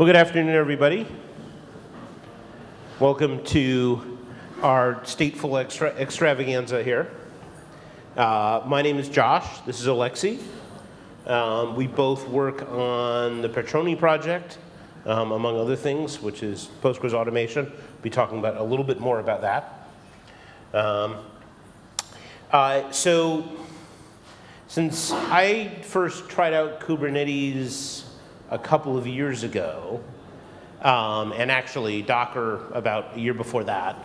Well, good afternoon, everybody. Welcome to our stateful extravaganza here. My name is Josh. This is Oleksii. We both work on the Patroni project, among other things, which is Postgres automation. We'll be talking about a little bit more about that. So since I first tried out Kubernetes a couple of years ago, and actually Docker about a year before that,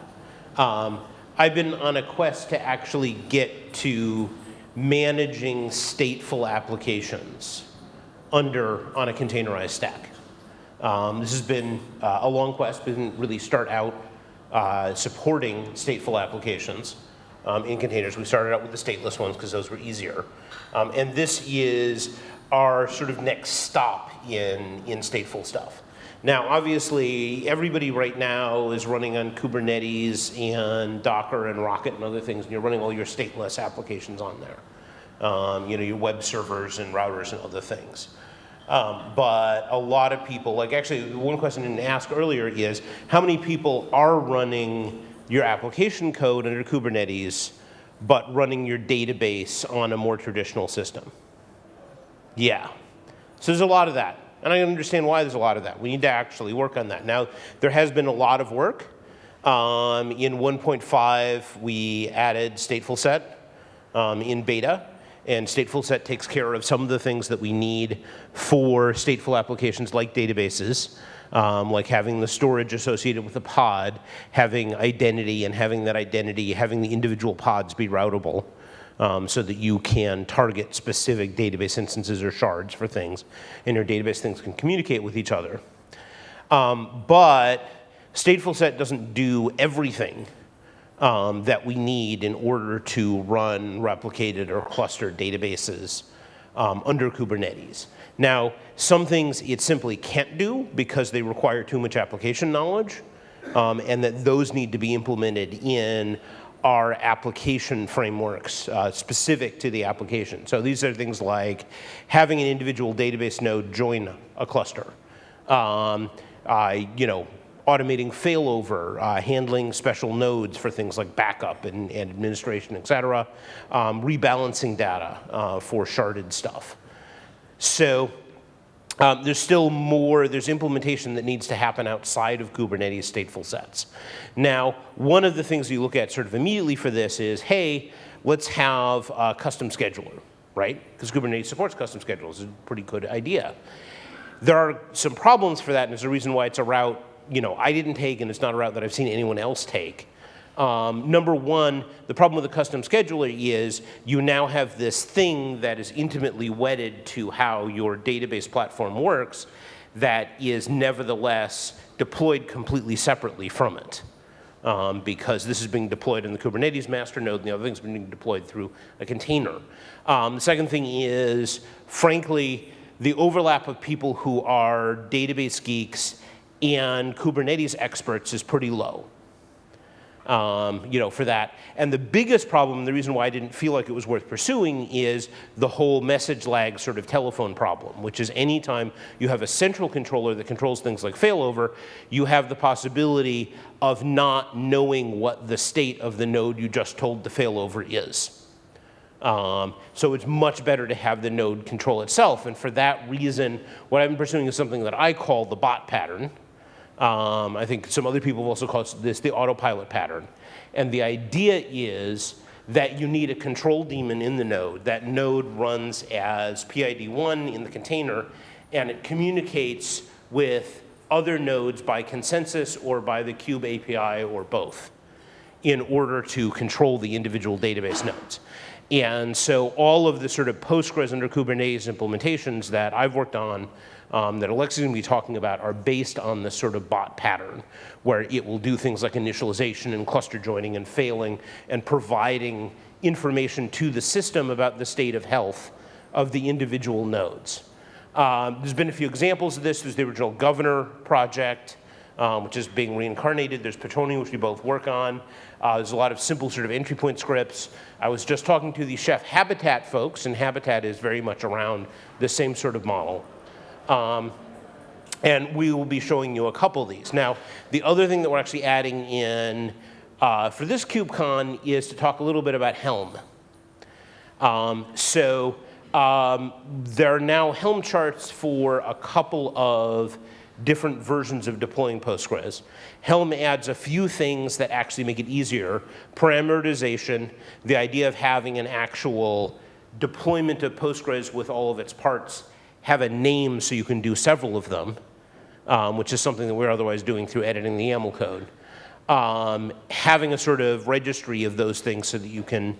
I've been on a quest to actually get to managing stateful applications on a containerized stack. This has been a long quest. We didn't really start out supporting stateful applications in containers. We started out with the stateless ones because those were easier. And this is our sort of next stop in stateful stuff. Now, obviously, everybody right now is running on Kubernetes and Docker and Rocket and other things, and you're running all your stateless applications on there. Your web servers and routers and other things. But a lot of people, like actually one question I didn't ask earlier is, how many people are running your application code under Kubernetes, but running your database on a more traditional system? Yeah. So there's a lot of that. And I understand why there's a lot of that. We need to actually work on that. Now, there has been a lot of work. In 1.5, we added stateful set in beta. And stateful set takes care of some of the things that we need for stateful applications like databases, like having the storage associated with the pod, having identity, and having that identity, having the individual pods be routable. So that you can target specific database instances or shards for things, and your database things can communicate with each other. But stateful set doesn't do everything that we need in order to run replicated or clustered databases under Kubernetes. Now, some things it simply can't do because they require too much application knowledge, and that those need to be implemented in our application frameworks specific to the application. So these are things like having an individual database node join a cluster, automating failover, handling special nodes for things like backup and administration, et cetera, rebalancing data for sharded stuff. So there's still more, there's implementation that needs to happen outside of Kubernetes stateful sets. Now, one of the things you look at sort of immediately for this is, hey, let's have a custom scheduler, right? Because Kubernetes supports custom schedulers. It's a pretty good idea. There are some problems for that, and there's a reason why it's a route, I didn't take, and it's not a route that I've seen anyone else take. Number one, the problem with a custom scheduler is you now have this thing that is intimately wedded to how your database platform works that is nevertheless deployed completely separately from it. Because this is being deployed in the Kubernetes master node, and the other thing's being deployed through a container. The second thing is, frankly, the overlap of people who are database geeks and Kubernetes experts is pretty low. For that. And the biggest problem, the reason why I didn't feel like it was worth pursuing, is the whole message lag sort of telephone problem, which is anytime you have a central controller that controls things like failover, you have the possibility of not knowing what the state of the node you just told the failover is. So it's much better to have the node control itself. And for that reason, what I've been pursuing is something that I call the bot pattern. I think some other people have also called this the autopilot pattern. And the idea is that you need a control daemon in the node. That node runs as PID1 in the container, and it communicates with other nodes by consensus or by the Kube API or both in order to control the individual database nodes. And so all of the sort of Postgres under Kubernetes implementations that I've worked on that Oleksii is going to be talking about are based on this sort of bot pattern, where it will do things like initialization and cluster joining and failing and providing information to the system about the state of health of the individual nodes. There's been a few examples of this. There's the original Governor project, which is being reincarnated. There's Patroni, which we both work on. There's a lot of simple sort of entry point scripts. I was just talking to the Chef Habitat folks, and Habitat is very much around the same sort of model. And we will be showing you a couple of these. Now, the other thing that we're actually adding in for this KubeCon is to talk a little bit about Helm. There are now Helm charts for a couple of different versions of deploying Postgres. Helm adds a few things that actually make it easier. Parameterization, the idea of having an actual deployment of Postgres with all of its parts have a name so you can do several of them, which is something that we're otherwise doing through editing the YAML code. Having a sort of registry of those things so that you can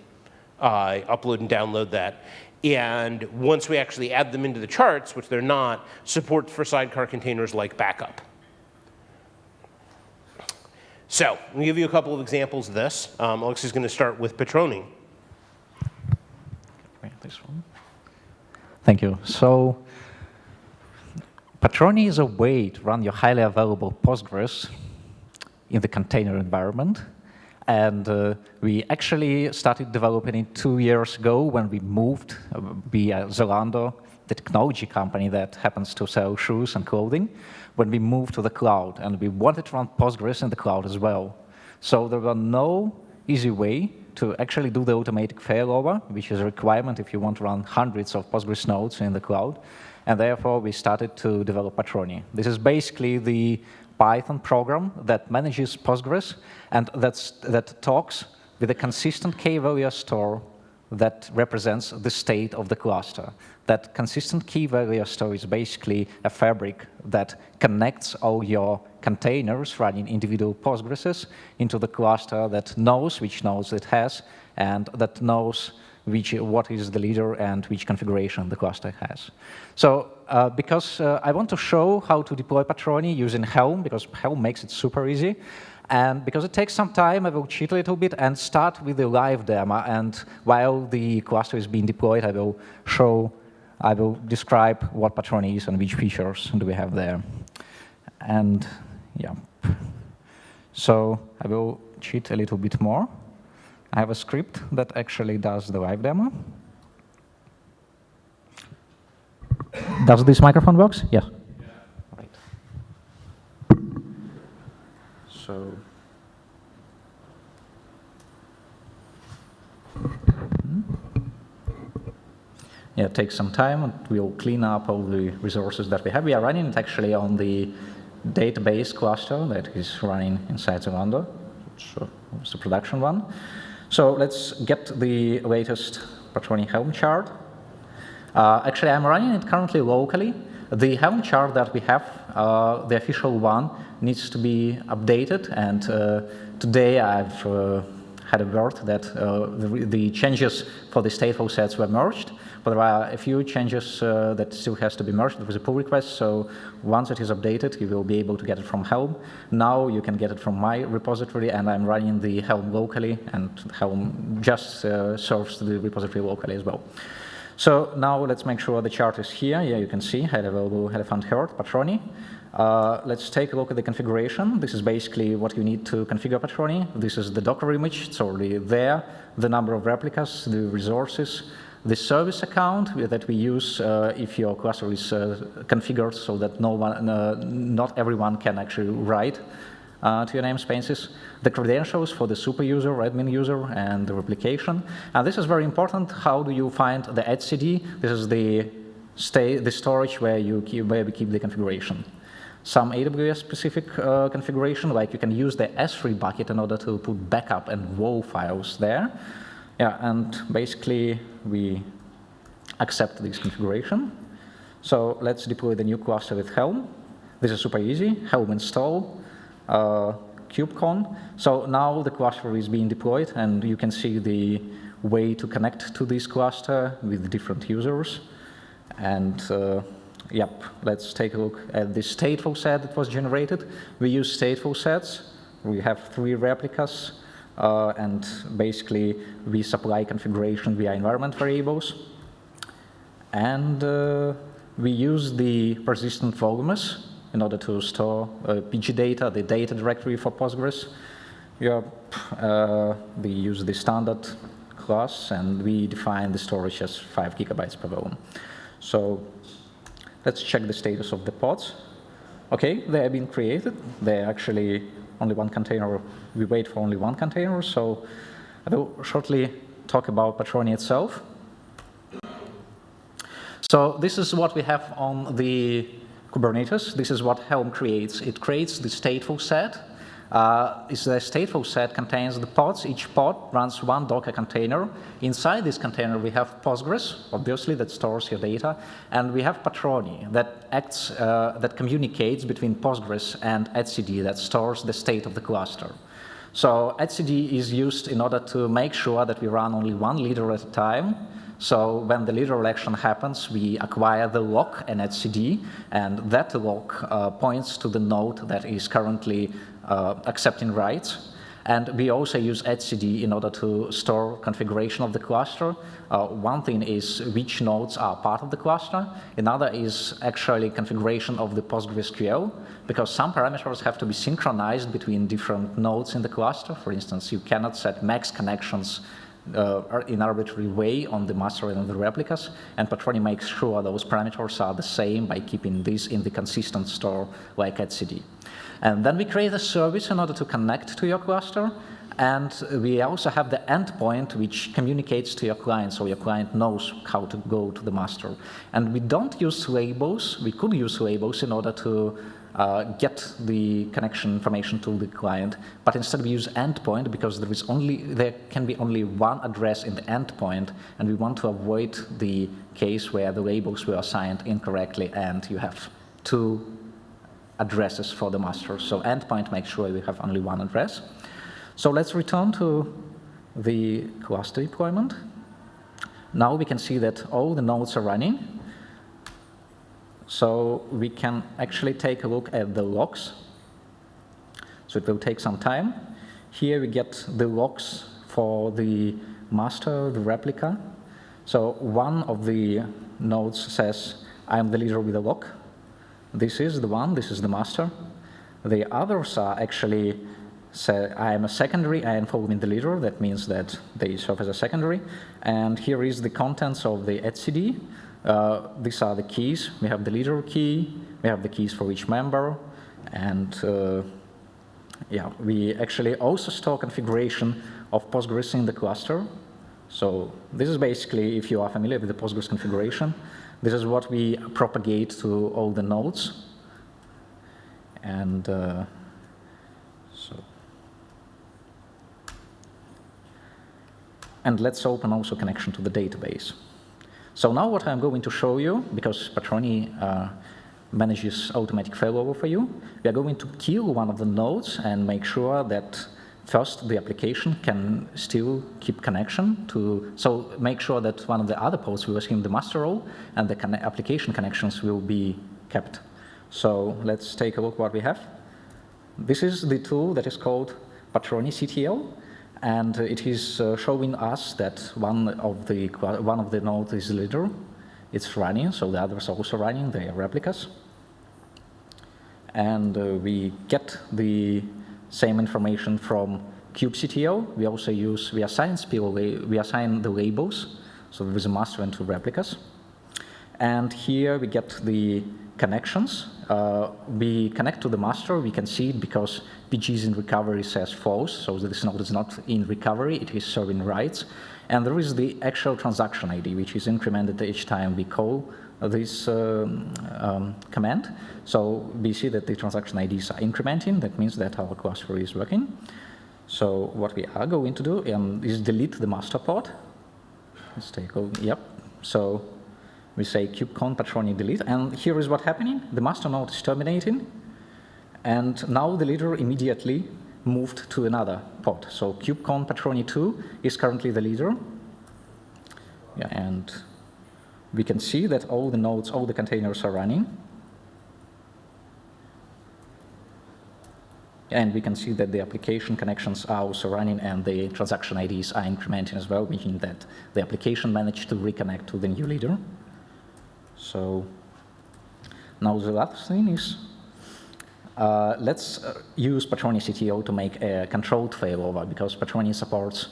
upload and download that. And once we actually add them into the charts, which they're not, support for sidecar containers like backup. So I'm going to give you a couple of examples of this. Oleksii is going to start with Patroni. Thank you. So Patroni is a way to run your highly available Postgres in the container environment. And we actually started developing it 2 years ago when we moved via Zalando, the technology company that happens to sell shoes and clothing, when we moved to the cloud. And we wanted to run Postgres in the cloud as well. So there was no easy way to actually do the automatic failover, which is a requirement if you want to run hundreds of Postgres nodes in the cloud. And therefore, we started to develop Patroni. This is basically the Python program that manages Postgres and that talks with a consistent key-value store that represents the state of the cluster. That consistent key-value store is basically a fabric that connects all your containers running individual Postgreses into the cluster that knows which nodes it has and that knows what is the leader and which configuration the cluster has. So because I want to show how to deploy Patroni using Helm, because Helm makes it super easy, and because it takes some time, I will cheat a little bit and start with the live demo. And while the cluster is being deployed, I will describe what Patroni is and which features do we have there. And yeah, so I will cheat a little bit more. I have a script that actually does the live demo. Does this microphone work? Yes. Yeah. Right. So. Yeah, it takes some time, and we'll clean up all the resources that we have. We are running it actually on the database cluster that is running inside Zalando. So it's the production one. So let's get the latest Patroni Helm chart. Actually, I'm running it currently locally. The Helm chart that we have, the official one, needs to be updated. And today I've had a word that the changes for the stateful sets were merged. But there are a few changes that still has to be merged with a pull request. So once it is updated, you will be able to get it from Helm. Now you can get it from my repository, and I'm running the Helm locally, and Helm just serves the repository locally as well. So now let's make sure the chart is here. Yeah, you can see highly available elephant herd, Patroni. Let's take a look at the configuration. This is basically what you need to configure Patroni. This is the Docker image. It's already there. The number of replicas, the resources, the service account that we use if your cluster is configured so that not everyone can actually write to your namespaces, the credentials for the super user, admin user, and the replication. And this is very important. How do you find the etcd? This is the storage where we keep the configuration. Some AWS-specific configuration, like you can use the S3 bucket in order to put backup and WoW files there. Yeah, and basically we accept this configuration. So let's deploy the new cluster with Helm. This is super easy. Helm install, KubeCon. So now the cluster is being deployed, and you can see the way to connect to this cluster with different users. And yep, let's take a look at the stateful set that was generated. We use stateful sets. We have 3 replicas. And basically, we supply configuration via environment variables. And we use the persistent volumes in order to store PG data, the data directory for Postgres. We use the standard class, and we define the storage as 5 GB per volume. So let's check the status of the pods. Okay, they have been created. They're actually only one container. We wait for only one container. So I will shortly talk about Patroni itself. So this is what we have on the Kubernetes. This is what Helm creates. It creates the stateful set. The stateful set contains the pods. Each pod runs one Docker container. Inside this container, we have Postgres, obviously, that stores your data, and we have Patroni that acts, that communicates between Postgres and etcd that stores the state of the cluster. So etcd is used in order to make sure that we run only one leader at a time. So when the leader election happens, we acquire the lock and etcd, and that lock points to the node that is currently accepting writes. And we also use etcd in order to store configuration of the cluster. One thing is which nodes are part of the cluster. Another is actually configuration of the PostgreSQL, because some parameters have to be synchronized between different nodes in the cluster. For instance, you cannot set max connections in arbitrary way on the master and the replicas, and Patroni makes sure those parameters are the same by keeping this in the consistent store like etcd. And then we create a service in order to connect to your cluster, and we also have the endpoint which communicates to your client, so your client knows how to go to the master. And we don't use labels. We could use labels in order to get the connection information to the client, but instead we use endpoint because there can be only one address in the endpoint, and we want to avoid the case where the labels were assigned incorrectly and you have two addresses for the master. So endpoint makes sure we have only one address. So let's return to the cluster deployment. Now we can see that all the nodes are running. So we can actually take a look at the logs. So it will take some time. Here we get the logs for the master, the replica. So one of the nodes says, I'm the leader with a log. This is the one, this is the master. The others are actually say, I am a secondary, I am following the leader. That means that they serve as a secondary. And here is the contents of the etcd. These are the keys. We have the leader key, we have the keys for each member, and yeah, we actually also store configuration of Postgres in the cluster. So this is basically, if you are familiar with the Postgres configuration, this is what we propagate to all the nodes. And and let's open also connection to the database. So now what I'm going to show you, because Patroni manages automatic failover for you, we are going to kill one of the nodes and make sure that first the application can still keep connection to, so make sure that one of the other pods will assume the master role and the application connections will be kept. So let's take a look what we have. This is the tool that is called Patroni CTL. And it is showing us that one of the nodes is leader. It's running, so the others are also running. They are replicas. And we get the same information from kubectl. We also assign the labels. So there is a master and two replicas. And here we get the connections. We connect to the master. We can see it because PG's in recovery says false, so this node is not in recovery, it is serving writes. And there is the actual transaction ID, which is incremented each time we call this command. So we see that the transaction IDs are incrementing. That means that our cluster is working. So what we are going to do is delete the master pod. Let's take a, yep. So we say kubecon patroni delete, and here is what's happening. The master node is terminating, and now the leader immediately moved to another pod. So kubecon patroni 2 is currently the leader. Yeah, and we can see that all the nodes, all the containers are running. And we can see that the application connections are also running and the transaction IDs are incrementing as well, meaning that the application managed to reconnect to the new leader. So now the last thing is, let's use Patroni CTO to make a controlled failover, because Patroni supports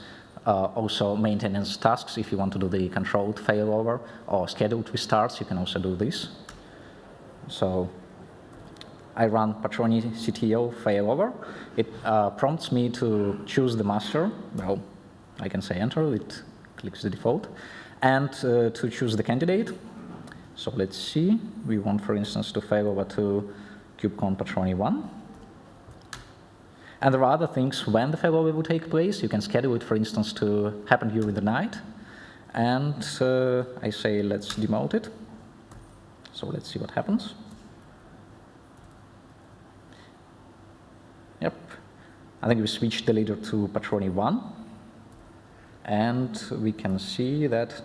also maintenance tasks. If you want to do the controlled failover or scheduled restarts, you can also do this. So I run Patroni CTO failover. It prompts me to choose the master. Well, I can say enter, it clicks the default, and to choose the candidate. So let's see, we want, for instance, to failover to kubecon Patroni 1. And there are other things when the failover will take place. You can schedule it, for instance, to happen during the night. And I say, let's demote it. So let's see what happens. Yep. I think we switched the leader to Patroni 1. And we can see that,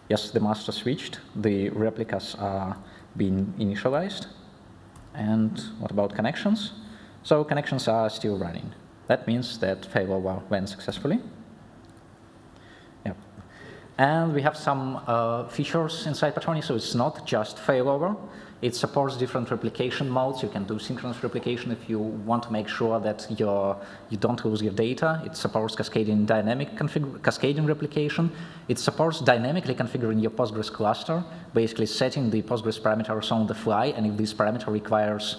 yes, the master switched. The replicas are being initialized. And what about connections? So connections are still running. That means that failover went successfully. Yep. And we have some features inside Patroni, so it's not just failover. It supports different replication modes. You can do synchronous replication if you want to make sure that you don't lose your data. It supports cascading cascading replication. It supports dynamically configuring your Postgres cluster, basically setting the Postgres parameters on the fly, and if this parameter requires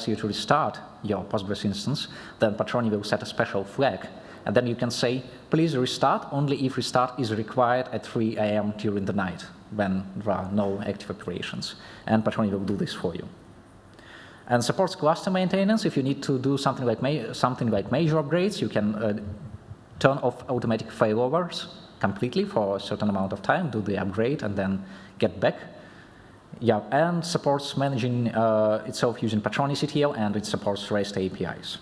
you to restart your Postgres instance, then Patroni will set a special flag. And then you can say, please restart only if restart is required at 3 AM during the night, when there are no active operations. And Patroni will do this for you. And supports cluster maintenance. If you need to do something like major upgrades, you can turn off automatic failovers completely for a certain amount of time, do the upgrade, and then get back. Yeah, and supports managing itself using Patroni CTL, and it supports REST APIs.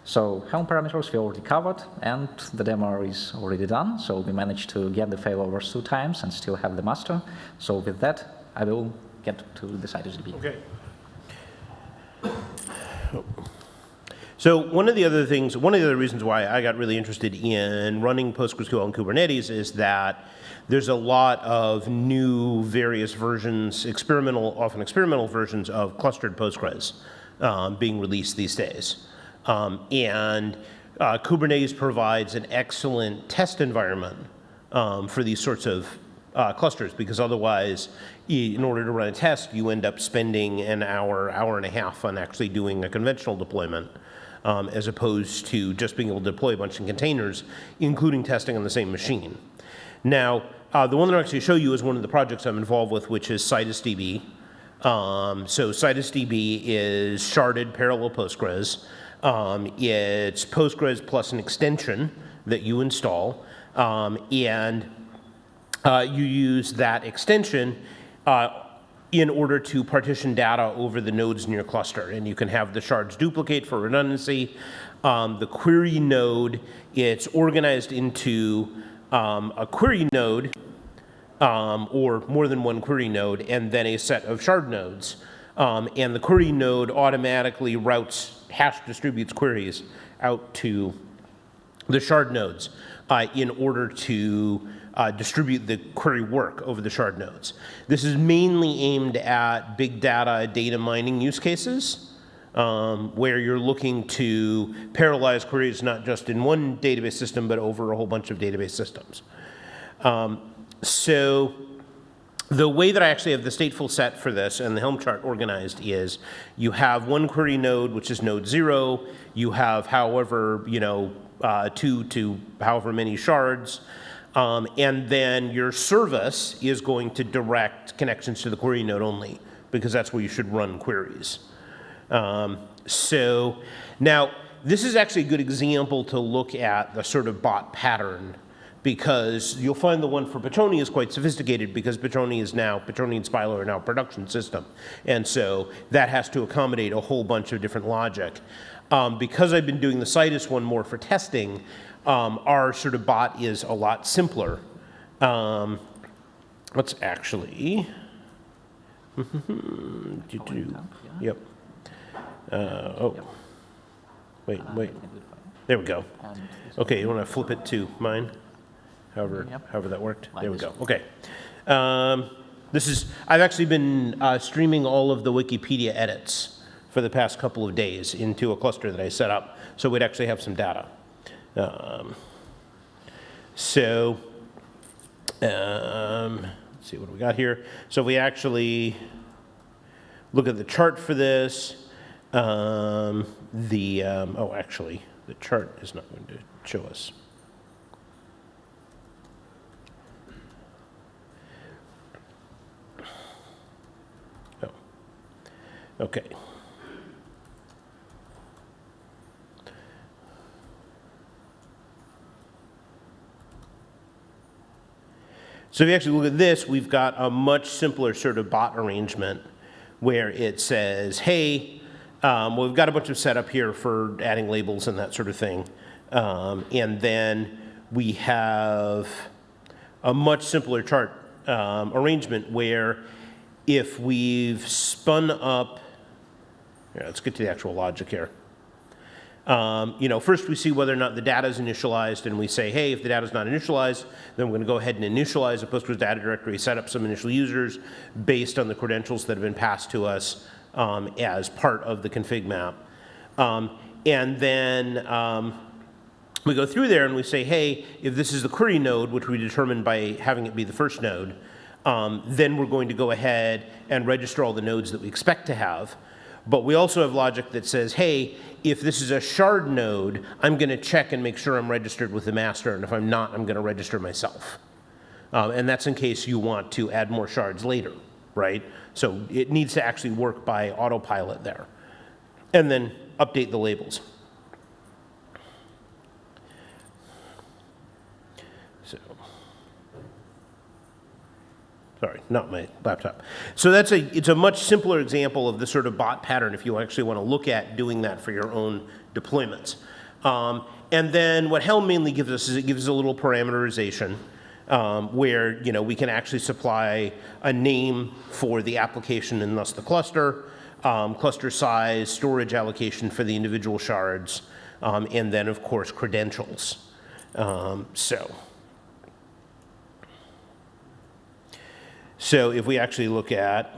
So Helm parameters we already covered, and the demo is already done. So we managed to get the failovers 2 times and still have the master. So with that, I will get to the CitusDB. Okay. So one of the other reasons why I got really interested in running PostgreSQL on Kubernetes is that there's a lot of new various versions, often experimental versions of clustered Postgres being released these days. And Kubernetes provides an excellent test environment for these sorts of clusters, because otherwise, in order to run a test, you end up spending an hour and a half on actually doing a conventional deployment, as opposed to just being able to deploy a bunch of containers, including testing on the same machine. Now, the one that I'll actually show you is one of the projects I'm involved with, which is CitusDB. So CitusDB is sharded parallel Postgres. It's Postgres plus an extension that you install, and you use that extension in order to partition data over the nodes in your cluster. And you can have the shards duplicate for redundancy. The query node, it's organized into a query node, or more than one query node, and then a set of shard nodes. And the query node automatically distributes queries out to the shard nodes in order to distribute the query work over the shard nodes. This is mainly aimed at big data mining use cases, where you're looking to parallelize queries not just in one database system, but over a whole bunch of database systems. So the way that I actually have the stateful set for this and the Helm chart organized is you have one query node, which is node 0. You have however, 2 to however many shards. And then your service is going to direct connections to the query node only, because that's where you should run queries. So now, this is actually a good example to look at the sort of bot pattern, because you'll find the one for Patroni is quite sophisticated, because Patroni and Spilo are now a production system. And so that has to accommodate a whole bunch of different logic. Because I've been doing the Citus one more for testing, our sort of bot is a lot simpler. Let's actually, yep. Wait. There we go. Okay, you want to flip it to mine? However that worked. There we go. Okay. I've actually been streaming all of the Wikipedia edits for the past couple of days into a cluster that I set up, so we'd actually have some data. Let's see, what do we got here? So we actually, look at the chart for this. Oh, actually, the chart is not going to show us. Oh, okay. So if you actually look at this, we've got a much simpler sort of bot arrangement where it says, hey, well, we've got a bunch of setup here for adding labels and that sort of thing. And then we have a much simpler chart arrangement where if we've spun up, here, let's get to the actual logic here. First we see whether or not the data is initialized, and we say, hey, if the data is not initialized, then we're going to go ahead and initialize a Postgres data directory, set up some initial users based on the credentials that have been passed to us as part of the config map. And then we go through there and we say, hey, if this is the query node, which we determined by having it be the first node, then we're going to go ahead and register all the nodes that we expect to have. But we also have logic that says, hey, if this is a shard node, I'm going to check and make sure I'm registered with the master, and if I'm not, I'm going to register myself. And that's in case you want to add more shards later, right? So it needs to actually work by autopilot there. And then update the labels. So, sorry, not my laptop. So it's a much simpler example of the sort of bot pattern if you actually want to look at doing that for your own deployments. And then what Helm mainly gives us is it gives us a little parameterization where we can actually supply a name for the application and thus the cluster, cluster size, storage allocation for the individual shards, and then of course credentials. So if we actually look at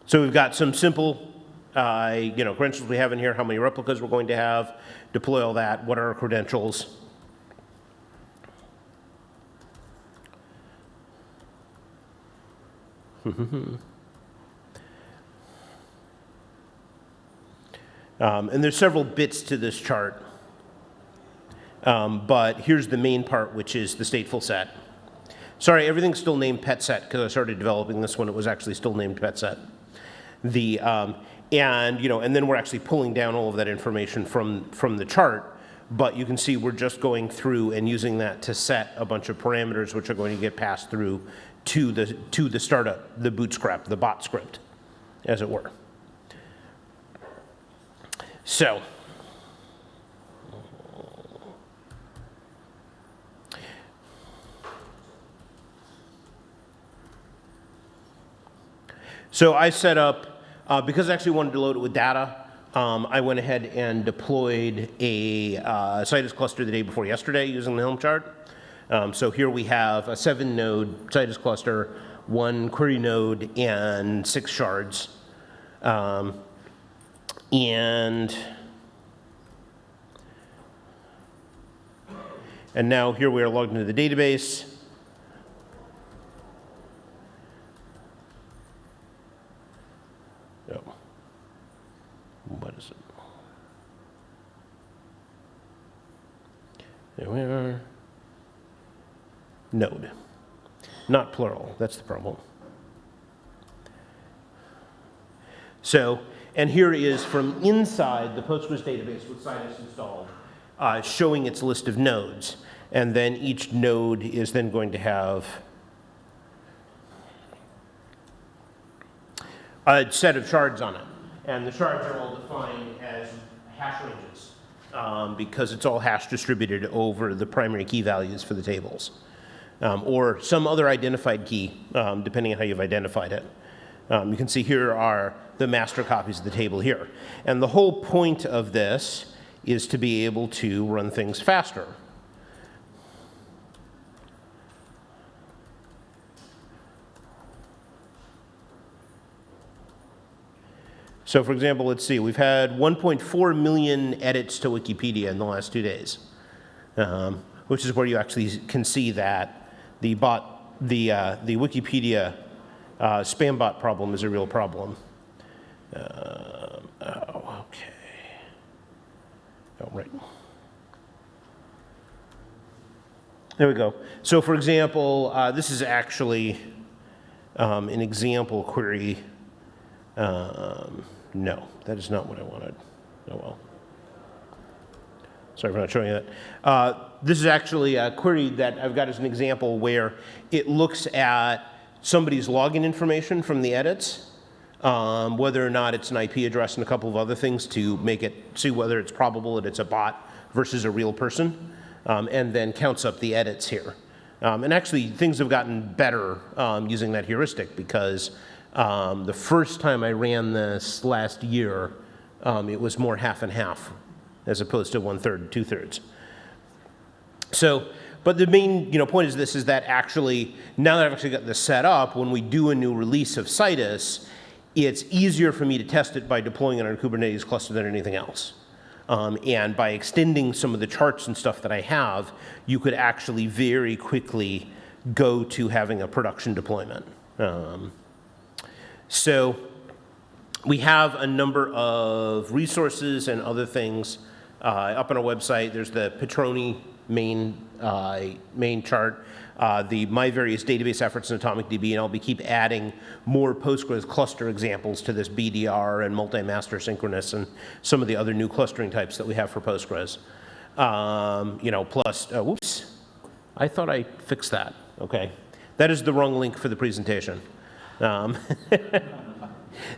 so we've got some simple credentials we have in here, how many replicas we're going to have, deploy all that, what are our credentials. And there's several bits to this chart. But here's the main part, which is the stateful set. Sorry, everything's still named pet set because I started developing this when it was actually still named pet set. And then we're actually pulling down all of that information from the chart. But you can see we're just going through and using that to set a bunch of parameters which are going to get passed through to the startup, the bootstrap, the bot script, as it were. So. So I set up, because I actually wanted to load it with data, I went ahead and deployed a Citus cluster the day before yesterday using the Helm chart. So here we have a 7-node Citus cluster, 1 query node, and 6 shards. And now here we are logged into the database. Oh. What is it? There we are. Node. Not plural. That's the problem. So, and here is from inside the Postgres database with Citus installed, showing its list of nodes. And then each node is then going to have a set of shards on it. And the shards are all defined as hash ranges because it's all hash distributed over the primary key values for the tables. Or some other identified key, depending on how you've identified it. You can see here are the master copies of the table here. And the whole point of this is to be able to run things faster. So for example, let's see, we've had 1.4 million edits to Wikipedia in the last 2 days. which is where you actually can see that the Wikipedia spam bot problem is a real problem. Okay. Oh, right. There we go. So for example, this is actually an example query. No, that is not what I wanted. Oh well. Sorry for not showing you that. This is actually a query that I've got as an example where it looks at somebody's login information from the edits, whether or not it's an IP address and a couple of other things to make it see whether it's probable that it's a bot versus a real person, and then counts up the edits here. And actually, things have gotten better using that heuristic because the first time I ran this last year, it was more half and half as opposed to 1/3, 2/3. So, but the main point is this, is that actually, now that I've actually got this set up, when we do a new release of Citus, it's easier for me to test it by deploying it on a Kubernetes cluster than anything else. And by extending some of the charts and stuff that I have, you could actually very quickly go to having a production deployment. So we have a number of resources and other things up on our website. There's the Patroni main chart, the my various database efforts in Atomic DB, and I'll keep adding more Postgres cluster examples to this BDR and multi-master synchronous and some of the other new clustering types that we have for Postgres. Plus, whoops, I thought I fixed that. Okay, that is the wrong link for the presentation. Go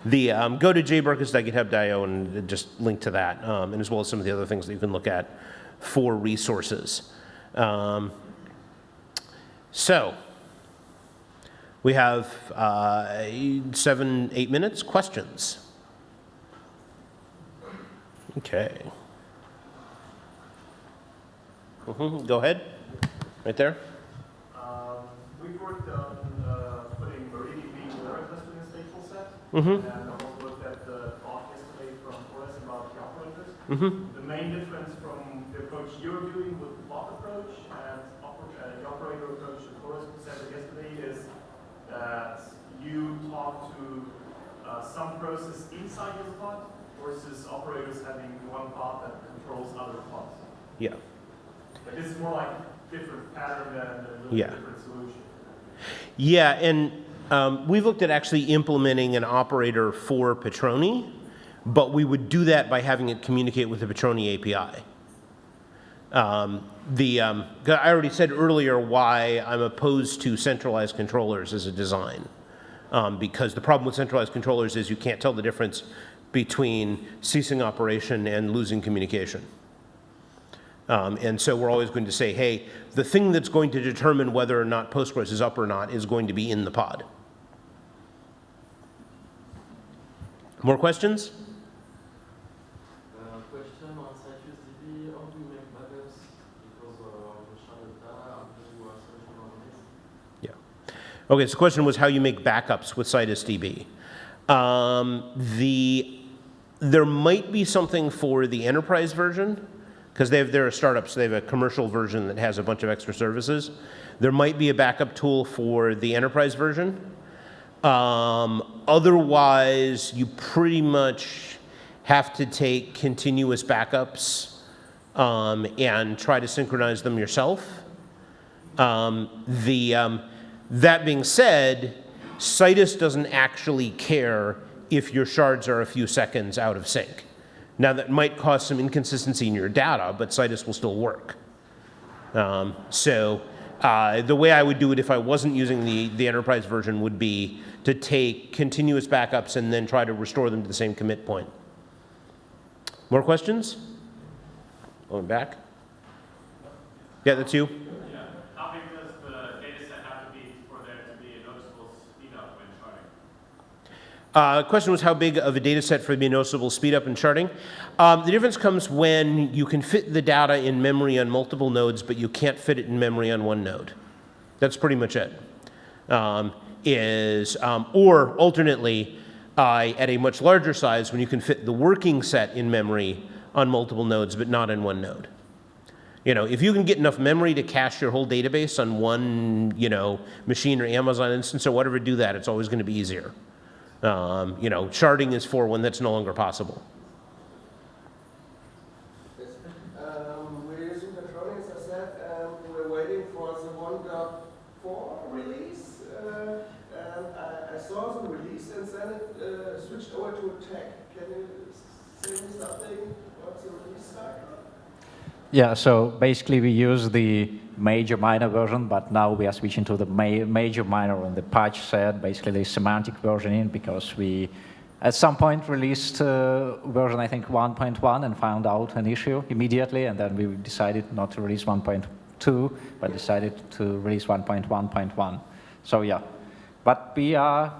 to jberkus.github.io and just link to that, and as well as some of the other things that you can look at for resources. So we have 7, 8 minutes. Questions? Okay. Go ahead. Right there. We've worked on putting MariaDB in the cluster in a stateful set, Mm-hmm. and I've also looked at the talk yesterday from Horace about the operators. Mm-hmm. The main difference from the approach you're doing with the bot approach and the operator approach that Horace presented yesterday is that you talk to some process inside your pod versus operators having one pod that controls other pods. Yeah. But this is more like different pattern than a Yeah. different solution. Yeah, and we've looked at actually implementing an operator for Patroni, but we would do that by having it communicate with the Patroni API. I already said earlier why I'm opposed to centralized controllers as a design, because the problem with centralized controllers is you can't tell the difference between ceasing operation and losing communication. And so we're always going to say, hey, the thing that's going to determine whether or not Postgres is up or not is going to be in the pod. More questions? Question on CitusDB, how do you make backups? Because the sharded data, how do you solution on this? Yeah. Okay, so the question was how you make backups with CitusDB. There might be something for the enterprise version, because they're a startup, so they have a commercial version that has a bunch of extra services. There might be a backup tool for the enterprise version. Otherwise, you pretty much have to take continuous backups and try to synchronize them yourself. That being said, Citus doesn't actually care if your shards are a few seconds out of sync. Now, that might cause some inconsistency in your data, but Citus will still work. The way I would do it if I wasn't using the enterprise version would be to take continuous backups and then try to restore them to the same commit point. More questions? Going back. Yeah, that's you. Yeah. How big does the data set have to be for there to be a noticeable speed up when sharding? The question was how big of a data set for the noticeable speed up in sharding. The difference comes when you can fit the data in memory on multiple nodes, but you can't fit it in memory on one node. That's pretty much it. Or alternately, at a much larger size, when you can fit the working set in memory on multiple nodes, but not in one node. You know, if you can get enough memory to cache your whole database on one, you know, machine or Amazon instance or whatever, do that. It's always going to be easier. You know, sharding is for when that's no longer possible. Yes. We're using Patroni, as I said, and we're waiting for the 1.4 release. And I saw the release, and then it switched over to a tag. Can you say me something about the release cycle? Yeah, so basically we use the major minor version, but now we are switching to the major minor, and the patch said basically the semantic version in, because we at some point released version, I think 1.1, and found out an issue immediately, and then we decided not to release 1.2, but decided to release 1.1.1. So yeah, but we are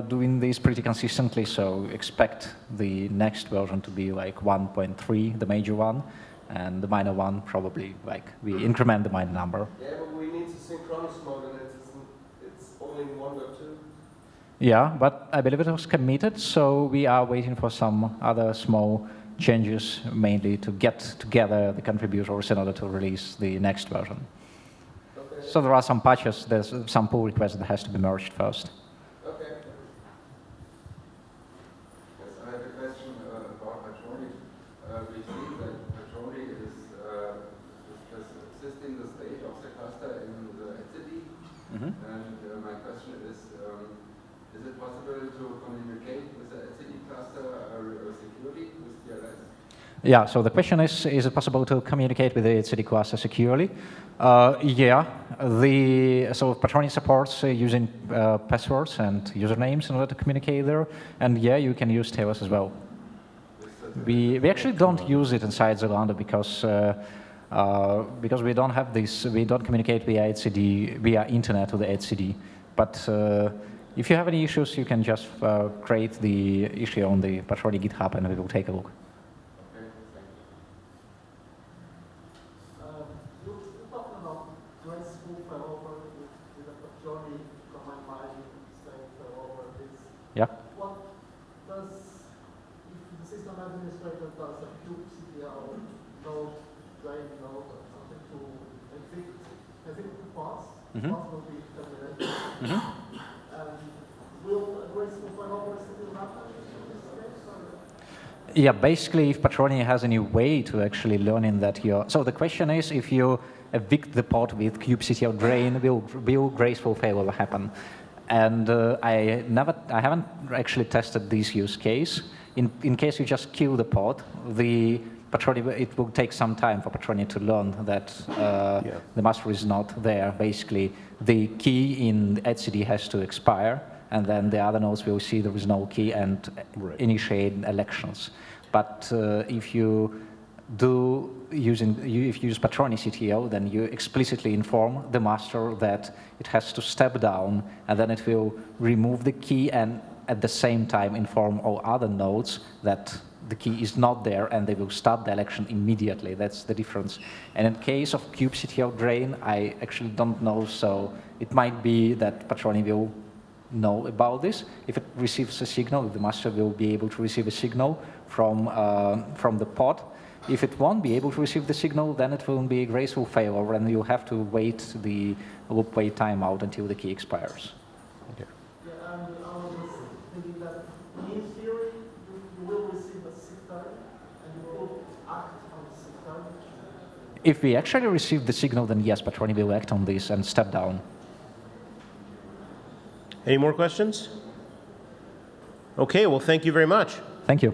doing this pretty consistently, so expect the next version to be like 1.3, the major one, and the minor one probably, like, we increment the minor number. Yeah, but we need the synchronous mode, and it's only 1.2. Yeah, but I believe it was committed, so we are waiting for some other small changes, mainly to get together the contributors in order to release the next version. Okay. So there are some patches, there's some pull requests that has to be merged first. Okay. Yes, I have a question about Patroni. We see that Patroni is assisting the state of the cluster in the etcd. And my question is it possible to communicate with the etcd cluster securely with TLS? Yeah, so the question is it possible to communicate with the etcd cluster securely? Yeah, so Patroni supports using passwords and usernames in order to communicate there, and yeah, you can use TLS as well. We actually don't use it inside Zalando because we don't have this, we don't communicate via etcd, via internet to the etcd. But if you have any issues, you can just create the issue on the Patroni GitHub, and we will take a look. Okay, thank you. You talked about graceful failover with a Patroni command line saying failover is. Yeah. What does, if the system administrator does a kubectl node, drain node, or something to evict the paths, paths will be terminated. And will a graceful failover still happen in this case? Or? Yeah, basically, if Patroni has any way to actually learning that you're... So the question is, if you evict the pod with kubectl drain, will graceful failover happen? And I haven't actually tested this use case. In case you just kill the pod, the Patroni, it will take some time for Patroni to learn that the master is not there. Basically, the key in etcd has to expire, and then the other nodes will see there is no key and initiate elections. But if you use Patroni CTO, then you explicitly inform the master that it has to step down, and then it will remove the key and at the same time inform all other nodes that the key is not there, and they will start the election immediately. That's the difference. And in case of kubectl drain, I actually don't know, so it might be that Patroni will know about this. If it receives a signal, the master will be able to receive a signal from the pod. If it won't be able to receive the signal, then it will be a graceful failover, and you'll have to wait the loop wait timeout until the key expires. Yeah, and I was just thinking that in theory, you will receive a sick time, and you will act on the sick time. If we actually receive the signal, then yes, Patroni will act on this and step down. Any more questions? Okay, well, thank you very much. Thank you.